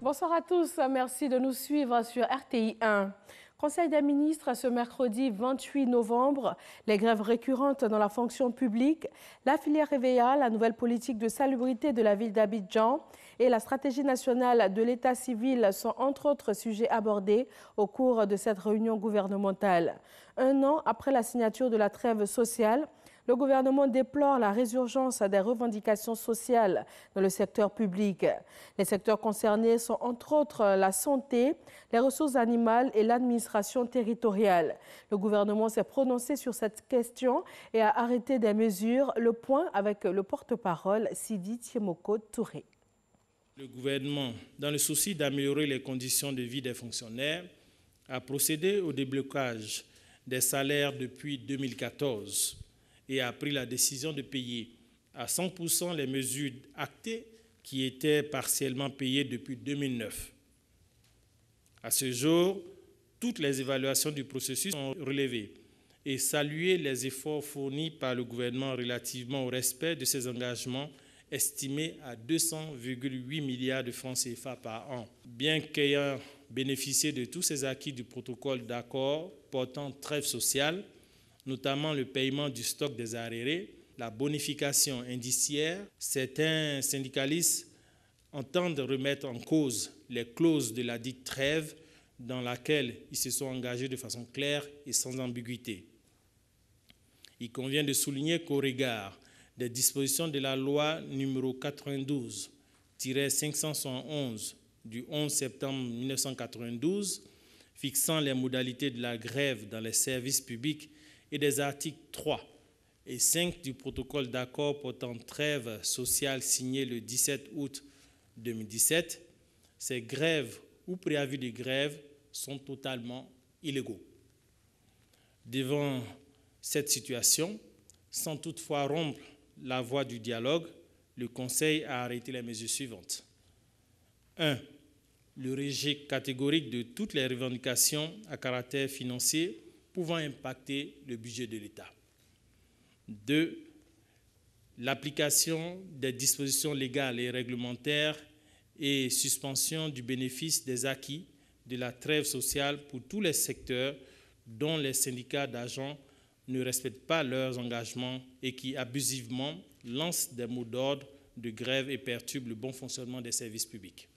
Bonsoir à tous, merci de nous suivre sur RTI 1. Conseil des ministres ce mercredi 28 novembre, les grèves récurrentes dans la fonction publique, la filière EVA, la nouvelle politique de salubrité de la ville d'Abidjan et la stratégie nationale de l'état civil sont entre autres sujets abordés au cours de cette réunion gouvernementale. Un an après la signature de la trêve sociale, le gouvernement déplore la résurgence des revendications sociales dans le secteur public. Les secteurs concernés sont entre autres la santé, les ressources animales et l'administration territoriale. Le gouvernement s'est prononcé sur cette question et a arrêté des mesures. Le point avec le porte-parole Sidi Tiemoko Touré. Le gouvernement, dans le souci d'améliorer les conditions de vie des fonctionnaires, a procédé au déblocage des salaires depuis 2014 et a pris la décision de payer à 100% les mesures actées qui étaient partiellement payées depuis 2009. À ce jour, toutes les évaluations du processus sont relevées et saluer les efforts fournis par le gouvernement relativement au respect de ses engagements estimés à 200,8 milliards de francs CFA par an. Bien qu'ayant bénéficié de tous ces acquis du protocole d'accord portant trêve sociale, notamment le paiement du stock des arriérés, la bonification indiciaire, certains syndicalistes entendent remettre en cause les clauses de la dite trêve dans laquelle ils se sont engagés de façon claire et sans ambiguïté. Il convient de souligner qu'au regard des dispositions de la loi numéro 92-571 du 11 septembre 1992 fixant les modalités de la grève dans les services publics et des articles 3 et 5 du protocole d'accord portant trêve sociale signé le 17 août 2017, ces grèves ou préavis de grève sont totalement illégaux. Devant cette situation, sans toutefois rompre la voie du dialogue, le Conseil a arrêté les mesures suivantes. 1. Le rejet catégorique de toutes les revendications à caractère financier pouvant impacter le budget de l'État. 2. L'application des dispositions légales et réglementaires et suspension du bénéfice des acquis de la trêve sociale pour tous les secteurs dont les syndicats d'agents ne respectent pas leurs engagements et qui abusivement lancent des mots d'ordre de grève et perturbent le bon fonctionnement des services publics.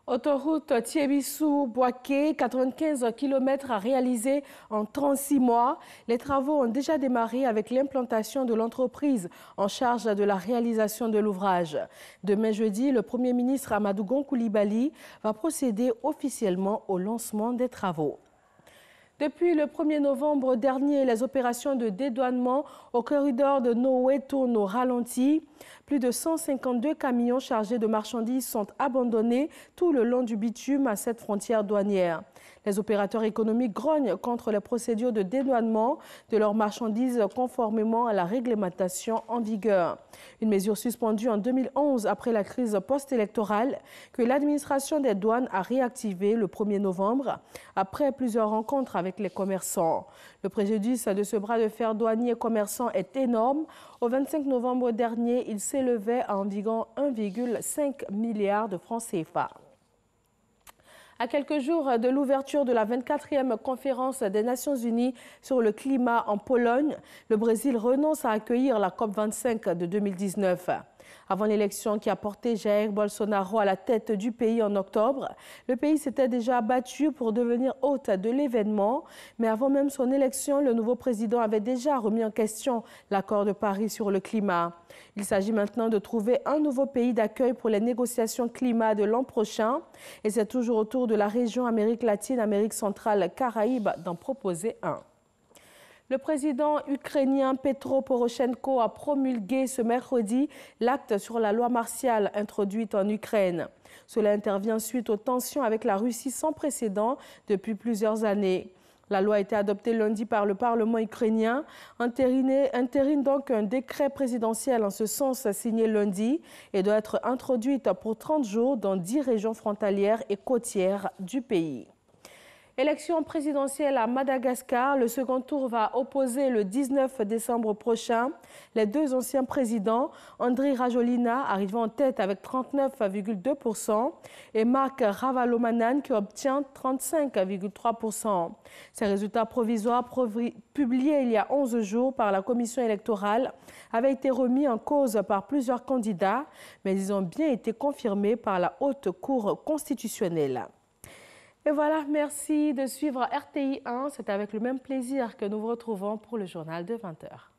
Autoroute Thiébissou-Boaké, 95 km à réaliser en 36 mois. Les travaux ont déjà démarré avec l'implantation de l'entreprise en charge de la réalisation de l'ouvrage. Demain jeudi, le Premier ministre Amadou Gon Coulibaly va procéder officiellement au lancement des travaux. Depuis le 1er novembre dernier, les opérations de dédouanement au corridor de Noé tournent au ralenti. Plus de 152 camions chargés de marchandises sont abandonnés tout le long du bitume à cette frontière douanière. Les opérateurs économiques grognent contre les procédures de dédouanement de leurs marchandises conformément à la réglementation en vigueur. Une mesure suspendue en 2011 après la crise post-électorale que l'administration des douanes a réactivée le 1er novembre après plusieurs rencontres avec les commerçants. Le préjudice de ce bras de fer douanier commerçant est énorme. Au 25 novembre dernier, il s'élevait à environ 1,5 milliard de francs CFA. À quelques jours de l'ouverture de la 24e conférence des Nations Unies sur le climat en Pologne, le Brésil renonce à accueillir la COP25 de 2019. Avant l'élection qui a porté Jair Bolsonaro à la tête du pays en octobre, le pays s'était déjà battu pour devenir hôte de l'événement. Mais avant même son élection, le nouveau président avait déjà remis en question l'accord de Paris sur le climat. Il s'agit maintenant de trouver un nouveau pays d'accueil pour les négociations climat de l'an prochain. Et c'est toujours au tour de la région Amérique latine, Amérique centrale, Caraïbes d'en proposer un. Le président ukrainien Petro Poroshenko a promulgué ce mercredi l'acte sur la loi martiale introduite en Ukraine. Cela intervient suite aux tensions avec la Russie sans précédent depuis plusieurs années. La loi a été adoptée lundi par le Parlement ukrainien, entérine donc un décret présidentiel en ce sens signé lundi et doit être introduite pour 30 jours dans 10 régions frontalières et côtières du pays. Élection présidentielle à Madagascar. Le second tour va opposer le 19 décembre prochain les deux anciens présidents, Andry Rajoelina arrivant en tête avec 39,2% et Marc Ravalomanana qui obtient 35,3%. Ces résultats provisoires publiés il y a 11 jours par la commission électorale avaient été remis en cause par plusieurs candidats, mais ils ont bien été confirmés par la Haute Cour constitutionnelle. Et voilà, merci de suivre RTI 1. C'est avec le même plaisir que nous vous retrouvons pour le journal de 20 h.